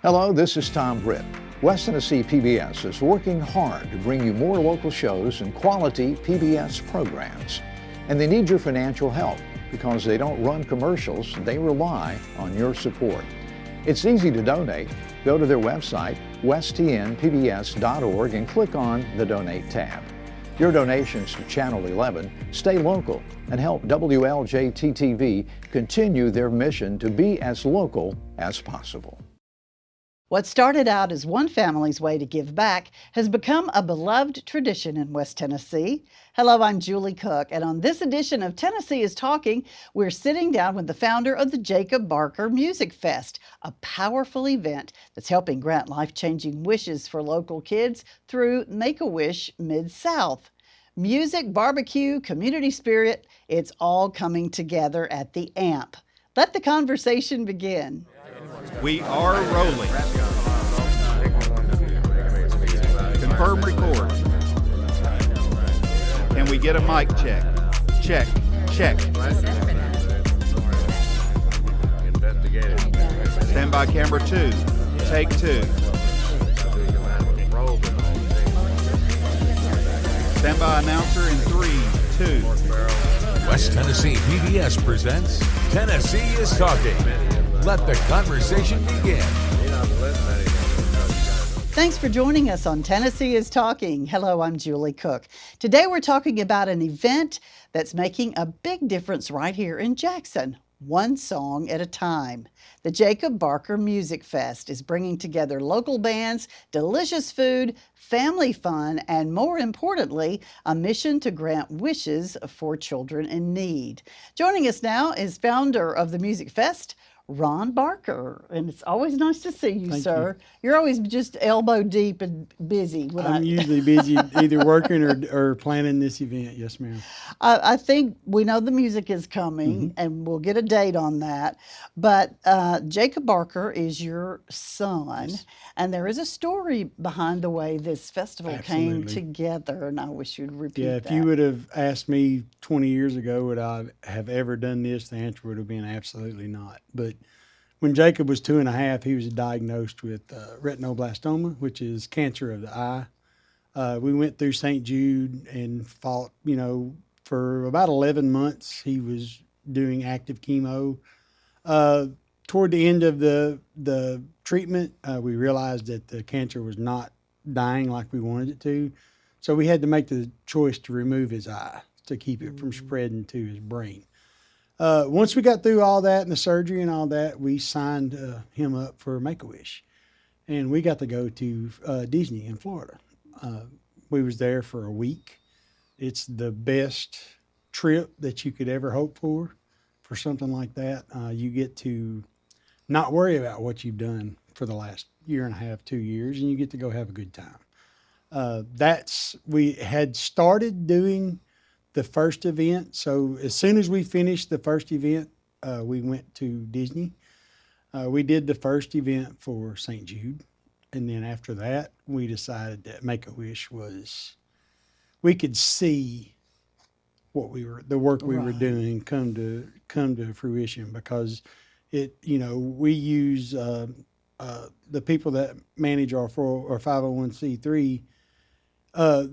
Hello, this is Tom Britt. West Tennessee PBS is working hard to bring you more local shows and quality PBS programs. And they need your financial help because they don't run commercials, they rely on your support. It's easy to donate. Go to their website, westtnpbs.org, and click on the Donate tab. Your donations to Channel 11 stay local and help WLJT-TV continue their mission to be as local as possible. What started out as one family's way to give back has become a beloved tradition in West Tennessee. Hello, I'm Julie Cook, and on this edition of Tennessee is Talking, we're sitting down with the founder of the Jacob Barker Music Fest, a powerful event that's helping grant life-changing wishes for local kids through Make-A-Wish Mid-South. Music, barbecue, community spirit, it's all coming together at the AMP. Let the conversation begin. We are rolling. Confirm record. Can we get a mic check? Check, check. Stand by camera 2. Take 2. Stand by announcer in 3, 2. West Tennessee PBS presents Tennessee is Talking. Let the conversation begin. Thanks for joining us on Tennessee is Talking. Hello, I'm Julie Cook. Today we're talking about an event that's making a big difference right here in Jackson, one song at a time. The Jacob Barker Music Fest is bringing together local bands, delicious food, family fun, and more importantly, a mission to grant wishes for children in need. Joining us now is founder of the Music Fest, Ron Barker, and it's always nice to see you, Thank sir. you. You're always just elbow deep and busy. I'm usually busy either working or planning this event. Yes, ma'am. I think we know the music is coming, and we'll get a date on that. But Jacob Barker is your son, Yes. and there is a story behind the way this festival came Absolutely. together, and I wish you'd repeat Yeah, if that. you would have asked me 20 years ago would I have ever done this, the answer would have been absolutely not. But when Jacob was 2.5, he was diagnosed with retinoblastoma, which is cancer of the eye. We went through St. Jude and fought, for about 11 months. He was doing active chemo. Toward the end of the treatment, we realized that the cancer was not dying like we wanted it to. So we had to make the choice to remove his eye to keep it from spreading to his brain. Once we got through all that and the surgery and all that, we signed him up for Make-A-Wish. And we got to go to Disney in Florida. We was there for a week. It's the best trip that you could ever hope for something like that. You get to not worry about what you've done for the last 1.5, 2 years, and you get to go have a good time. We had started doing the first event. So as soon as we finished the first event, we went to Disney. We did the first event for St. Jude. And then after that, we decided that Make-A-Wish we could see the work we were doing come to fruition, because we use the people that manage our 501c3.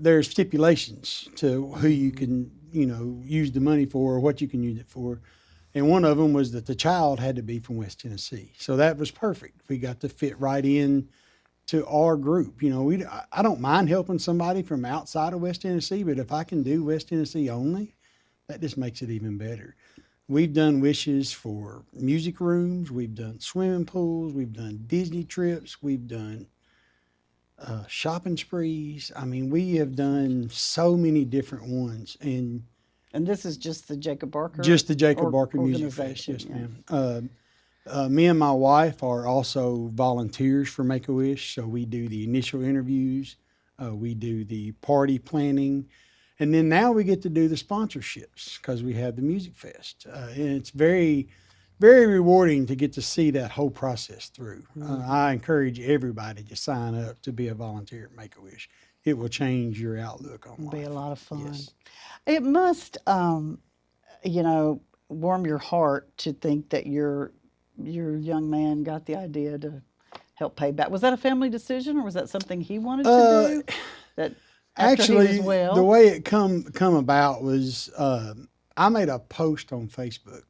There's stipulations to who you can, use the money for or what you can use it for. And one of them was that the child had to be from West Tennessee. So that was perfect. We got to fit right in to our group. I don't mind helping somebody from outside of West Tennessee, but if I can do West Tennessee only, that just makes it even better. We've done wishes for music rooms. We've done swimming pools. We've done Disney trips. We've done shopping sprees. I mean, we have done so many different ones, and this is just the Jacob Barker? Just the Jacob Barker Music Fest, yes, ma'am. Me and my wife are also volunteers for Make-A-Wish, so we do the initial interviews, we do the party planning, and then now we get to do the sponsorships because we have the Music Fest, and it's very, very rewarding to get to see that whole process through. I encourage everybody to sign up to be a volunteer at Make-A-Wish. It will change your outlook on life. It'll be a lot of fun. Yes. It must, warm your heart to think that your young man got the idea to help pay back. Was that a family decision, or was that something he wanted to do? That after he Actually, was well? the way it come about was I made a post on Facebook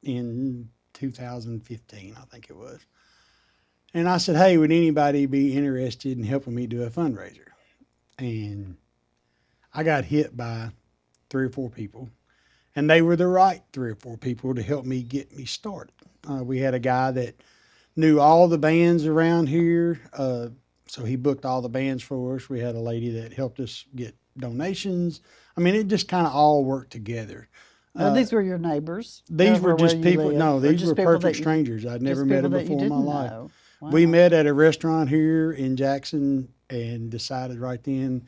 in 2015, I think it was. And I said, hey, would anybody be interested in helping me do a fundraiser? And I got hit by 3 or 4 people. And they were the right 3 or 4 people to help me get me started. We had a guy that knew all the bands around here. So he booked all the bands for us. We had a lady that helped us get donations. I mean, it just kind of all worked together. These were your neighbors? These were over just where you people, live, no, or these just were people perfect that you- strangers. I'd never just met people them that you before in my didn't life. know. Wow. We met at a restaurant here in Jackson and decided right then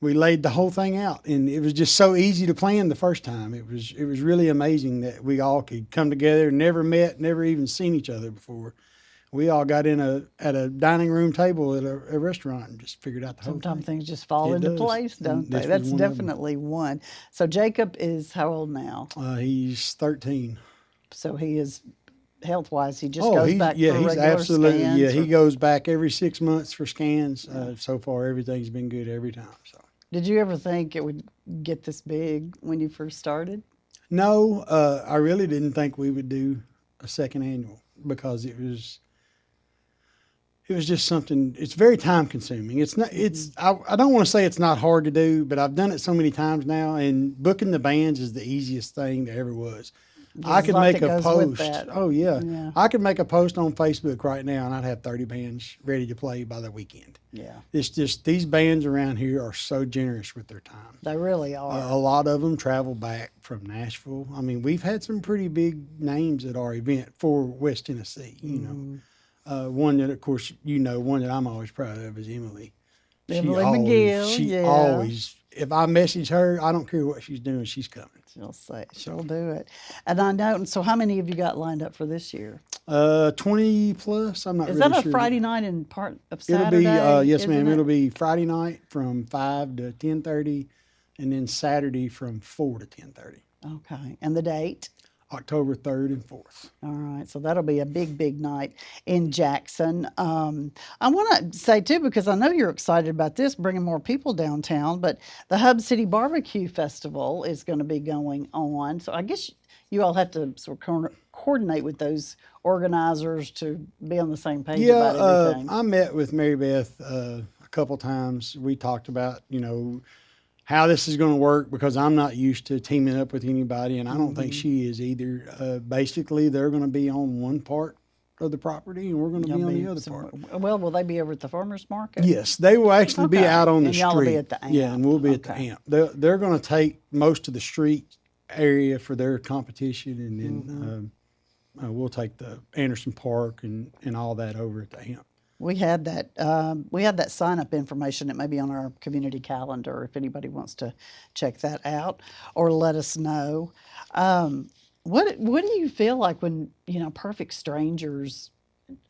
we laid the whole thing out, and it was just so easy to plan the first time. It was really amazing that we all could come together, never met, never even seen each other before. We all got at a dining room table at a restaurant and just figured out the whole Sometimes thing. things just fall It into does. place, don't And they? this was That's one of 'em. definitely one. So Jacob is how old now? He's 13. So he is health-wise. He just goes back he's for regular absolutely, scans. yeah, he or- goes back every 6 months for scans. So far, everything's been good every time. So. Did you ever think it would get this big when you first started? No, I really didn't think we would do a second annual because it was just something. It's very time consuming. It's not. It's. I don't want to say it's not hard to do, but I've done it so many times now. And booking the bands is the easiest thing there ever was. I There's could a lot make that a goes with post. that. Oh yeah. Yeah. I could make a post on Facebook right now, and I'd have 30 bands ready to play by the weekend. Yeah, It's just these bands around here are so generous with their time. they really are. A lot of them travel back from Nashville. I mean, we've had some pretty big names at our event for West Tennessee. You know, one that, of course, one that I'm always proud of is Emily. Emily McGill, She yeah. always. If I message her, I don't care what she's doing, she's coming. She'll do it. And I know. And so, how many have you got lined up for this year? 20 plus. I'm not Is really that a sure. Friday night and part of It'll Saturday? be yes, isn't ma'am. it? It'll be Friday night from 5 to 10:30, and then Saturday from 4 to 10:30. Okay. And the date? October 3rd and 4th. All right, so that'll be a big night in Jackson. I want to say too, because I know you're excited about this, bringing more people downtown, but the Hub City Barbecue Festival is going to be going on. So I guess you all have to sort of coordinate with those organizers to be on the same page about everything. I met with Mary Beth a couple times. We talked about, how this is going to work because I'm not used to teaming up with anybody, and I don't think she is either. Basically, they're going to be on one part of the property, and we're going to be on the other part. Well, will they be over at the farmers market? Yes, they will actually be Okay. out on the And street. y'all will be at the Yeah, amp. and we'll be at the Okay. amp. They're going to take most of the street area for their competition, and then we'll take the Anderson Park and all that over at the amp. We had that sign up information. It may be on our community calendar if anybody wants to check that out or let us know. What do you feel like when perfect strangers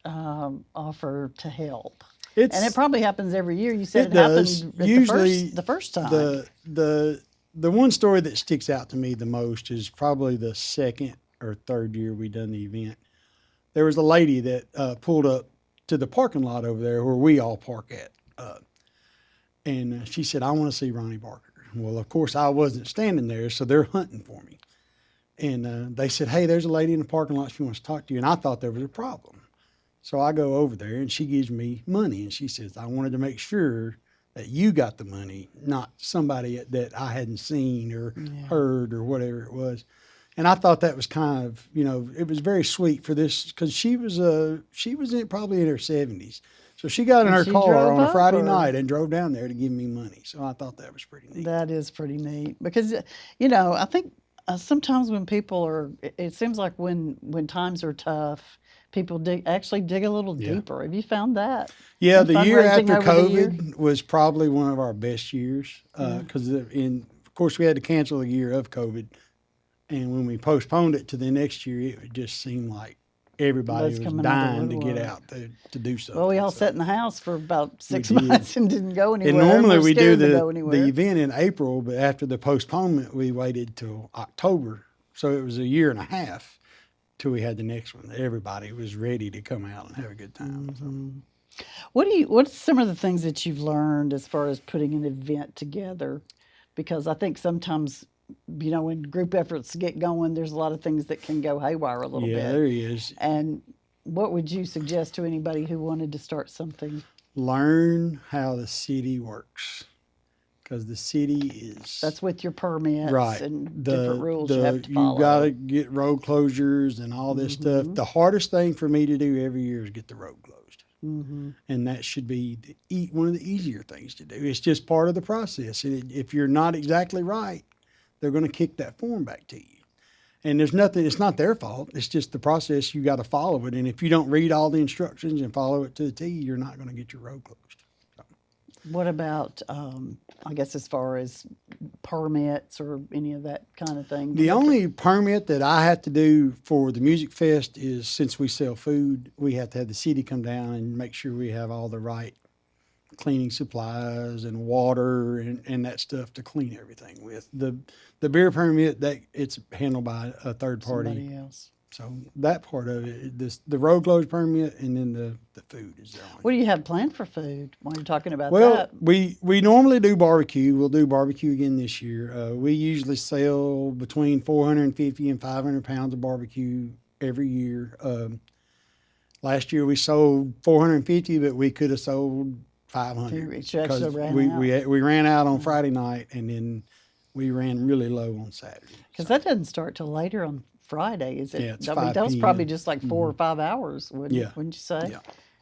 offer to help? And it probably happens every year. You said it does. happened at Usually the first time. The one story that sticks out to me the most is probably the second or third year we done the event. There was a lady that pulled up to the parking lot over there where we all park at. And she said, I want to see Ronnie Barker. Well, of course, I wasn't standing there, so they're hunting for me. And they said, hey, there's a lady in the parking lot. She wants to talk to you. And I thought there was a problem. So I go over there, and she gives me money. And she says, I wanted to make sure that you got the money, not somebody that I hadn't seen or heard or whatever it was. And I thought that was kind of, it was very sweet for this because she was probably in her 70s. So she got in her car on a Friday night and drove down there to give me money. So I thought that was pretty neat. That is pretty neat because, I think sometimes when people it seems like when times are tough, people actually dig a little deeper. Have you found that? Yeah, in the year fundraising after over the year? COVID was probably one of our best years because, of course, we had to cancel a year of COVID. And when we postponed it to the next year, it just seemed like everybody was dying to get out to do something. Well, we all sat in the house for about 6 months and didn't go anywhere. And normally We're we do scared to go anywhere. the event in April, but after the postponement, we waited till October. So it was a year and a half till we had the next one. Everybody was ready to come out and have a good time. So. What's some of the things that you've learned as far as putting an event together? Because I think sometimes, when group efforts get going, there's a lot of things that can go haywire a little bit. Yeah, there is. And what would you suggest to anybody who wanted to start something? Learn how the city works, because the city is... That's with your permits right. and different rules you have to follow. You got to get road closures and all this stuff. The hardest thing for me to do every year is get the road closed. And that should be one of the easier things to do. It's just part of the process. And if you're not exactly right, they're going to kick that form back to you. And there's nothing, it's not their fault. It's just the process. You got to follow it. And if you don't read all the instructions and follow it to the T, you're not going to get your road closed. What about, I guess, as far as permits or any of that kind of thing? The only permit that I have to do for the Music Fest is, since we sell food, we have to have the city come down and make sure we have all the right cleaning supplies and water and that stuff to clean everything with. The beer permit, it's handled by a third party. Somebody else. So that part of it, the road closed permit, and then the food is the only. What do you have planned for food while you're talking about well, that? we normally do barbecue. We'll do barbecue again this year. We usually sell between 450 and 500 pounds of barbecue every year. Last year we sold 450, but we could have sold 500. You actually ran out. We ran out on Friday night, and then we ran really low on Saturday. Because that doesn't start till later on Friday, is it? Yeah, it's I mean, 5 that was p.m. probably just like 4 or 5 hours, wouldn't you say? Yeah.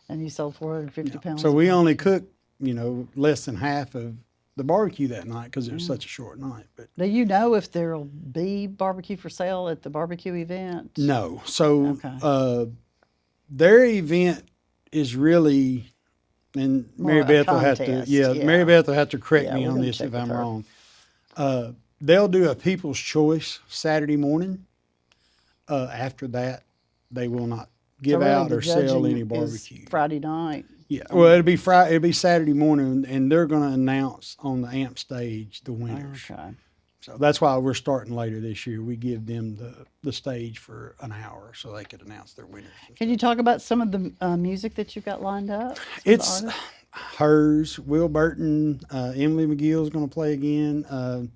And you sold 450 pounds. So of we only barbecue. cooked, less than half of the barbecue that night because it was such a short night. But Do you know if there'll be barbecue for sale at the barbecue event? no. So Okay. their event is really, and More Mary a Beth will have to, contest, yeah. Mary Beth will have to correct Yeah, me we're on gonna this check if with I'm her. wrong. They'll do a People's Choice Saturday morning. After that, they will not give So really out the or sell judging any is barbecue. Friday night. Yeah, well, it'll be Friday. It'll be Saturday morning, and they're going to announce on the AMP stage the winners. Okay. So that's why we're starting later this year. We give them the stage for an hour so they could announce their winners. Can you talk about some of the music that you've got lined up? Some of the It's artists? hers, Will Burton, Emily McGill's going to play again.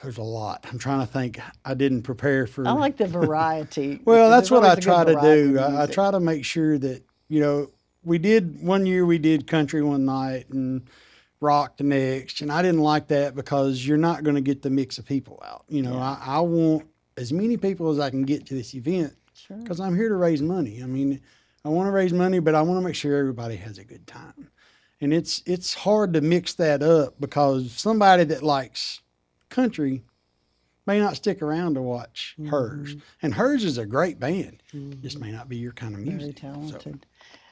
There's a lot. I'm trying to think. I didn't prepare for. I like the variety. Well, because that's there's what I always a good try to variety do. of I music. try to make sure that, we did one year, we did country one night and rock the next. And I didn't like that because you're not going to get the mix of people out. I want as many people as I can get to this event Sure. because I'm here to raise money. I mean, I want to raise money, but I want to make sure everybody has a good time. And it's hard to mix that up because somebody that likes country may not stick around to watch hers. And hers is a great band. Just may not be your kind of music. Very So, talented.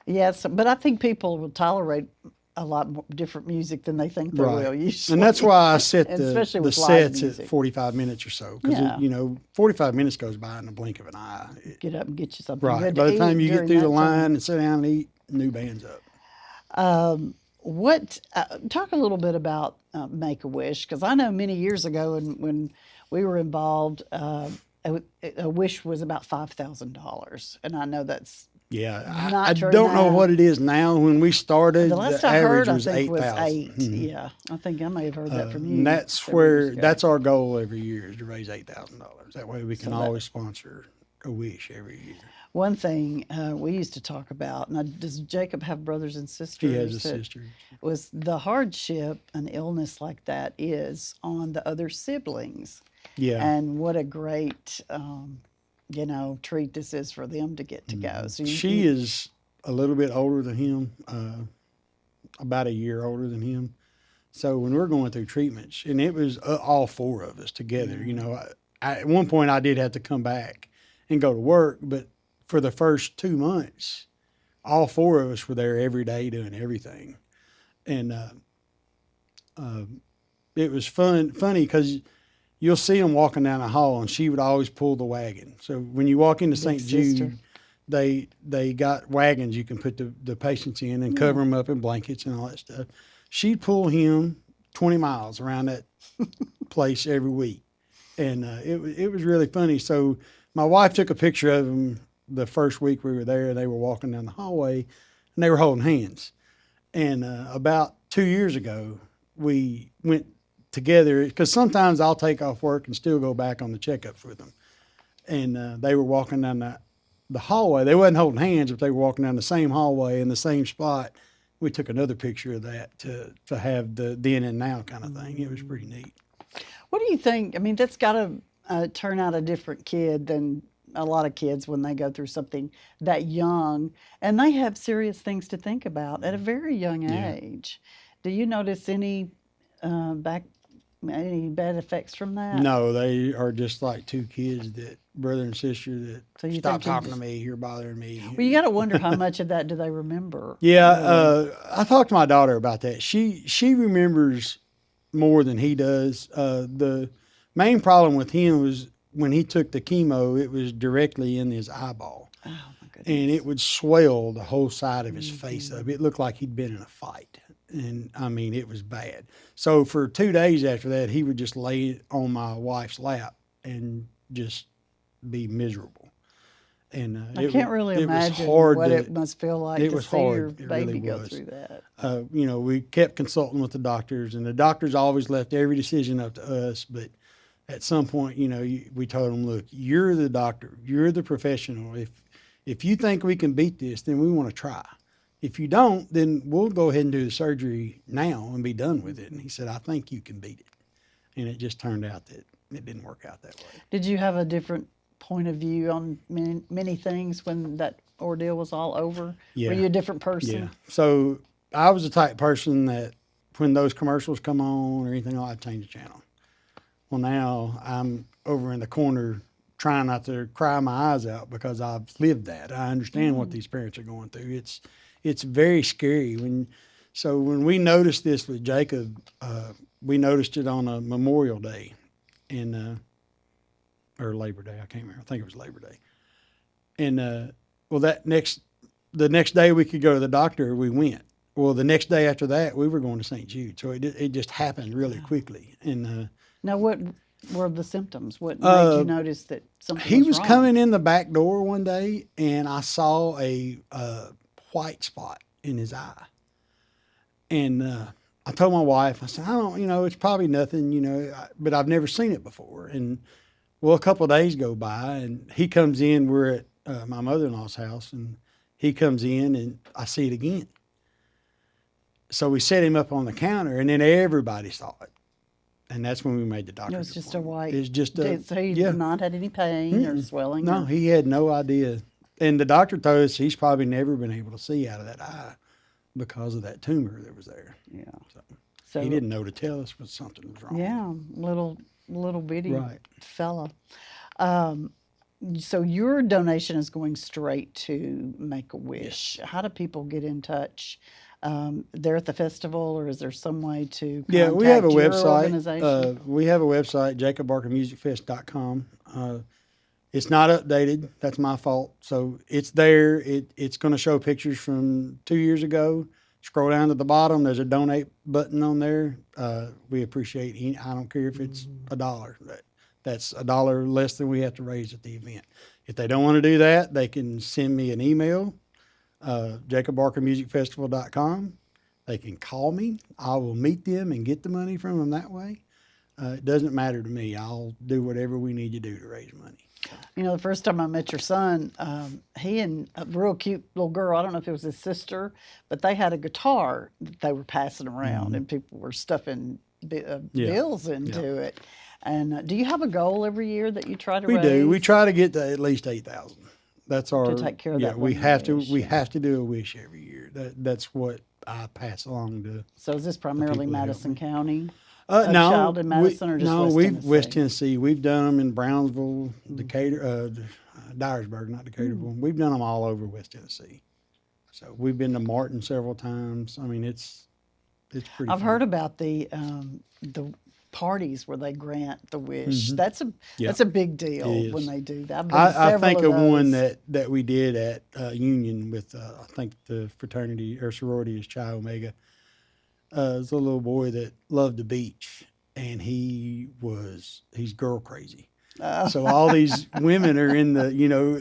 Yes, but I think people will tolerate a lot more different music than they think they will usually. and that's why I set And the especially with live sets music. at 45 minutes or so. Because, Yeah. 45 minutes goes by in the blink of an eye. Get up and get you something Right. good By to the time eat you get during through the that line time. and sit down and eat, new band's up. Talk a little bit about Make-A-Wish, because I know many years ago when we were involved, a wish was about $5,000, and I know that's Yeah, Not I true don't know now. what it is now. When we started, the last the I average heard. I was think was 8,000. 8. Yeah, I think I may have heard that from you. And that's several years where ago. that's our goal every year is to raise $8,000. That way we can So that- always sponsor a wish every year. One thing we used to talk about. Now, does Jacob have brothers and sisters? He has a that- sister. Was the hardship an illness like that is on the other siblings, Yeah. and what a great treat this is for them to get to go. So She is a little bit older than him, about a year older than him. So when we're going through treatments, and it was all four of us together, at one point I did have to come back and go to work, but for the first 2 months, all four of us were there every day doing everything. And it was funny because you'll see them walking down the hall, and she would always pull the wagon. So when you walk into St. sister. Jude, they got wagons you can put the patients in and cover them up in blankets and all that stuff. She'd pull him 20 miles around that place every week. And it was really funny. So my wife took a picture of them the first week we were there. They were walking down the hallway, and they were holding hands. And about 2 years ago, we went together because sometimes I'll take off work and still go back on the checkups with them. And they were walking down the hallway. They wasn't holding hands, but they were walking down the same hallway in the same spot. We took another picture of that to have the then and now kind of thing. It was pretty neat. What do you think? I mean, that's got to turn out a different kid than a lot of kids when they go through something that young, and they have serious things to think about at a very young age. Do you notice any any bad effects from that? No, they are just like two kids, that brother and sister, that So you stop think you talking to just- me, you're bothering me. Well, you got to wonder how much of that do they remember? Yeah, I talked to my daughter about that. She remembers more than he does. The main problem with him was when he took the chemo, it was directly in his eyeball. Oh my goodness! And it would swell the whole side of his face up. It looked like he'd been in a fight. And I mean, it was bad. So for 2 days after that, he would just lay on my wife's lap and just be miserable. And I can't really imagine what it must feel like to see your baby go through that. You know, we kept consulting with the doctors, and the doctors always left every decision up to us. But at some point, you know, we told them, look, you're the doctor, you're the professional. If you think we can beat this, then we want to try. If you don't, then we'll go ahead and do the surgery now and be done with it. And he said, I think you can beat it. And it just turned out that it didn't work out that way. Did you have a different point of view on many things when that ordeal was all over? Yeah. Were you a different person? Yeah. So I was the type of person that when those commercials come on or anything, I'd change the channel. Well, now I'm over in the corner trying not to cry my eyes out because I've lived that. I understand what these parents are going through. It's very scary. When we noticed this with Jacob, we noticed it on a Memorial Day or Labor Day. I can't remember. I think it was Labor Day. And the next day we could go to the doctor, we went. Well, the next day after that, we were going to St. Jude. So it just happened really quickly. And now, what were the symptoms? What made you notice that something he was wrong? coming in the back door one day, and I saw a white spot in his eye. And I told my wife, I said, it's probably nothing, but I've never seen it before. And well, a couple of days go by, and he comes in. We're at my mother-in-law's house, and he comes in, and I see it again. So we set him up on the counter, and then everybody saw it. And that's when we made the doctor's It was just a appointment. white. It was just a, So he yeah. did not had any pain or swelling? No, or- he had no idea. And the doctor told us he's probably never been able to see out of that eye because of that tumor that was there. Yeah. So he didn't know to tell us when something was wrong. Yeah, little bitty Right. fella. So your donation is going straight to Make-A-Wish. Yes. How do people get in touch? They're at the festival, or is there some way to Yeah, we have a contact your website. organization? We have a website, jacobbarkermusicfest.com. It's not updated. That's my fault. So it's there. It's going to show pictures from 2 years ago. Scroll down to the bottom. There's a donate button on there. We appreciate any. I don't care if it's $1. That's $1 less than we have to raise at the event. If they don't want to do that, they can send me an email, jacobbarkermusicfestival.com. They can call me. I will meet them and get the money from them that way. It doesn't matter to me. I'll do whatever we need to do to raise money. The first time I met your son, he and a real cute little girl, I don't know if it was his sister, but they had a guitar that they were passing around, and people were stuffing bills into it. And do you have a goal every year that you try to raise? We do. We try to get to at least 8,000. That's our. take care of that we one have wish, to. We yeah. have to do a wish every year. That's what I pass along to. So is this primarily people that help Madison me. County? No, child in Madison or just West Tennessee? West Tennessee. We've done them in Brownsville, Decatur, Dyersburg, not Decaturville. We've done them all over West Tennessee. So we've been to Martin several times. I mean, it's pretty. I've fun. heard about the parties where they grant the wish. Mhm. That's Yeah. a big deal It is. when they do that. I've been to I several think of one those. that we did at Union with I think the fraternity or sorority is Chi Omega. It's a little boy that loved the beach, and he's girl crazy. So all these women are in the,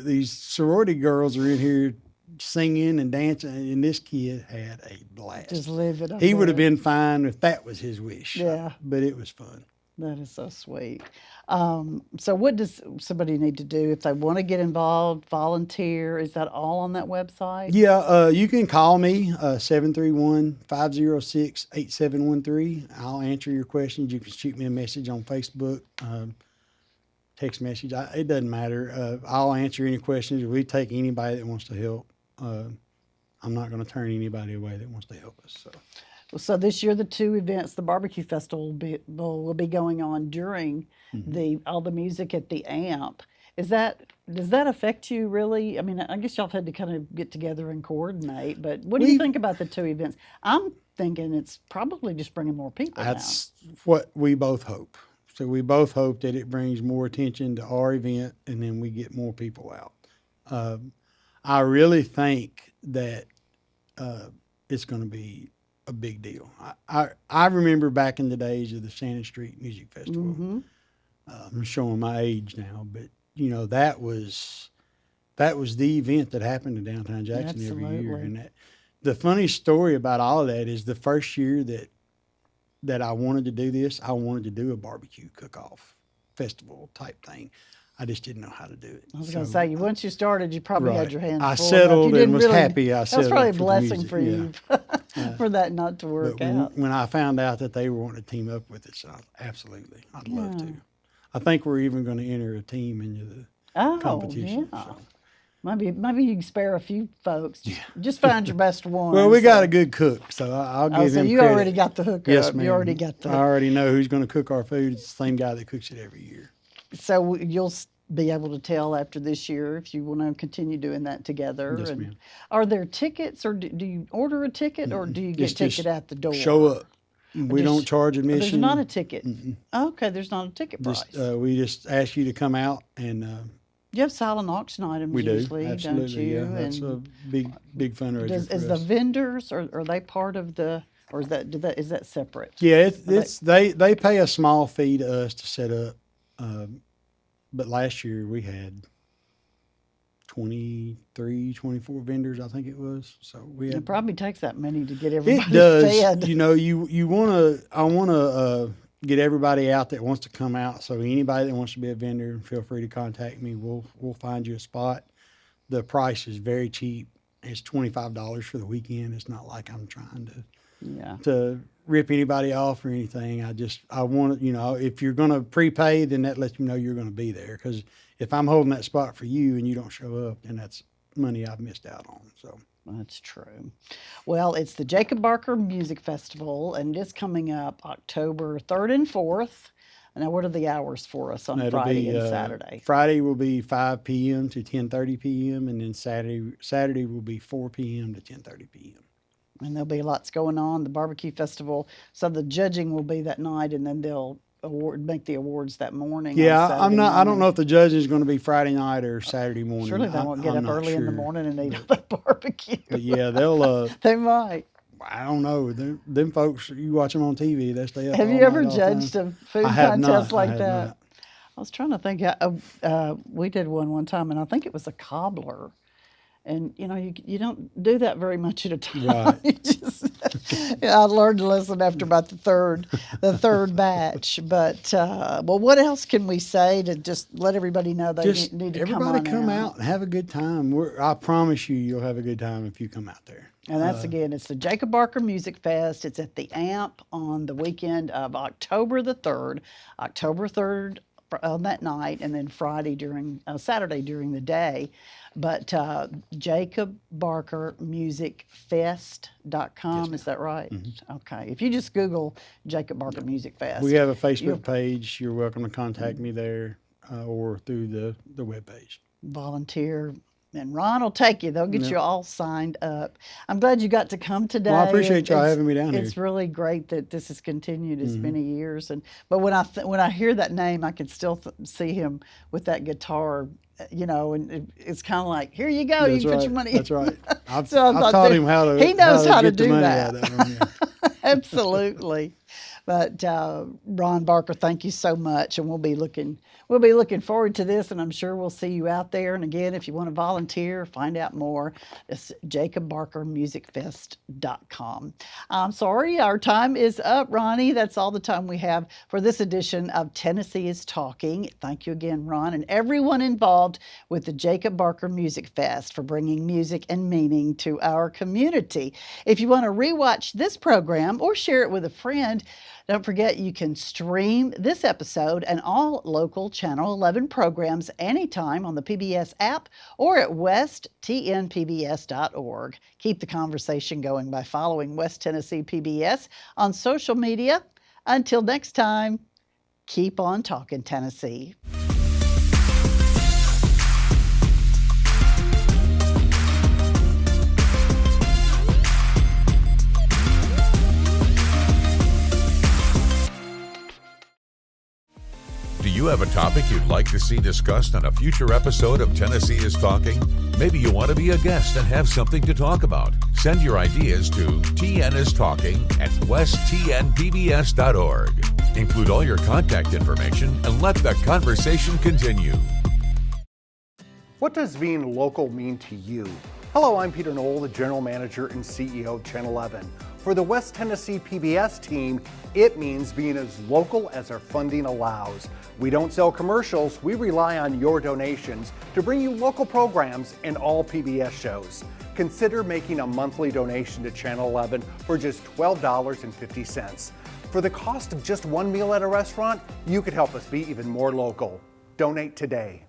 these sorority girls are in here singing and dancing, and this kid had a blast. Just live it up. He would have been fine if that was his wish. Yeah. But it was fun. That is so sweet. So what does somebody need to do if they want to get involved, volunteer? Is that all on that website? Yeah, you can call me, 731-506-8713. I'll answer your questions. You can shoot me a message on Facebook, text message. It doesn't matter. I'll answer any questions. We take anybody that wants to help. I'm not going to turn anybody away that wants to help us. So this year, the two events, the barbecue festival will be going on during all the music at the AMP. Does that affect you really? I mean, I guess y'all have had to kind of get together and coordinate, but what do you think about the two events? I'm thinking it's probably just bringing more people. That's what we both hope. So we both hope that it brings more attention to our event, and then we get more people out. I really think that it's going to be a big deal. I remember back in the days of the Shannon Street Music Festival. I'm showing my age now, but that was the event that happened in downtown Jackson every year. And the funny story about all of that is the first year that I wanted to do this, I wanted to do a barbecue cook-off festival type thing. I just didn't know how to do it. I was going to say, once you started, you probably had your hands full. I settled and was happy. That was probably a blessing for you for that not to work out. When I found out that they were wanting to team up with us, absolutely, I'd love to. I think we're even going to enter a team into the competition. Yeah. So. Maybe you can spare a few folks. Just find your best one. Well, we got a good cook, so I'll give him so you credit. already got the hookup. Yes, ma'am. You already got the. I already know who's going to cook our food. It's the same guy that cooks it every year. So you'll be able to tell after this year if you want to continue doing that together. Yes, ma'am. Are there tickets, or do you order a ticket, or do you get a ticket at the door? Show up. We don't charge admission. There's not a ticket. Okay, there's not a ticket price. We just ask you to come out and. You have silent auction items usually, absolutely, don't you? Yeah, that's a big fundraiser. Is the vendors are they part of the, or is that separate? Yeah, they pay a small fee to us to set up, but last year we had 23, 24 vendors, I think it was. So it probably takes that many to get everybody fed. It does. Fed. I want to get everybody out that wants to come out. So anybody that wants to be a vendor, feel free to contact me. We'll find you a spot. The price is very cheap. It's $25 for the weekend. It's not like I'm trying to rip anybody off or anything. I want to, if you're going to prepay, then that lets me know you're going to be there. Because if I'm holding that spot for you and you don't show up, then that's money I've missed out on. So. That's true. Well, it's the Jacob Barker Music Festival, and it's coming up October 3rd and 4th. Now, what are the hours for us on Friday and Saturday? Friday will be 5 p.m. to 10:30 p.m., and then Saturday will be 4 p.m. to 10:30 p.m. And there'll be lots going on. The barbecue festival, so the judging will be that night, and then they'll make the awards that morning. Yeah, I don't know if the judging is going to be Friday night or Saturday morning. Surely they won't get up early in the morning and eat all that barbecue. But yeah, they'll. They might. I don't know. Them folks, you watch them on TV, they stay up. Have you ever judged a food contest like that? Not. I was trying to think. We did one time, and I think it was a cobbler. And you don't do that very much at a time. Right. I learned a lesson after about the third batch. But what else can we say to just let everybody know they need to come on Everybody come out and have a good time. I promise you'll have a good time if you come out there. And that's it's the Jacob Barker Music Fest. It's at the AMP on the weekend of October the 3rd. October 3rd on that night, and then Saturday during the day. But JacobBarkerMusicFest.com, yes, is that right? Mm-hmm. Okay. If you just Google Jacob Barker Music Fest. We have a Facebook page. You're welcome to contact me there or through the webpage. Volunteer. And Ron will take you. They'll get you all signed up. I'm glad you got to come today. Well, I appreciate y'all having me down here. It's really great that this has continued as many years. But when I hear that name, I can still see him with that guitar, and it's kind of like, here you go, you put your money in. That's right. I've I've taught him how to. He knows how to get the do money that. out of them, yeah. Absolutely. But Ron Barker, thank you so much, and we'll be looking We'll be looking forward to this, and I'm sure we'll see you out there. And again, if you want to volunteer, find out more, it's jacobbarkermusicfest.com. I'm sorry, our time is up, Ronnie. That's all the time we have for this edition of Tennessee is Talking. Thank you again, Ron, and everyone involved with the Jacob Barker Music Fest for bringing music and meaning to our community. If you want to rewatch this program or share it with a friend, don't forget you can stream this episode and all local Channel 11 programs anytime on the PBS app or at westtnpbs.org. Keep the conversation going by following West Tennessee PBS on social media. Until next time, keep on talking Tennessee. Do you have a topic you'd like to see discussed on a future episode of Tennessee is Talking? Maybe you want to be a guest and have something to talk about. Send your ideas to tnistalking@westtnpbs.org. Include all your contact information and let the conversation continue. What does being local mean to you? Hello, I'm Peter Knoll, the General Manager and CEO of Channel 11. For the West Tennessee PBS team, it means being as local as our funding allows. We don't sell commercials, we rely on your donations to bring you local programs and all PBS shows. Consider making a monthly donation to Channel 11 for just $12.50. For the cost of just one meal at a restaurant, you could help us be even more local. Donate today.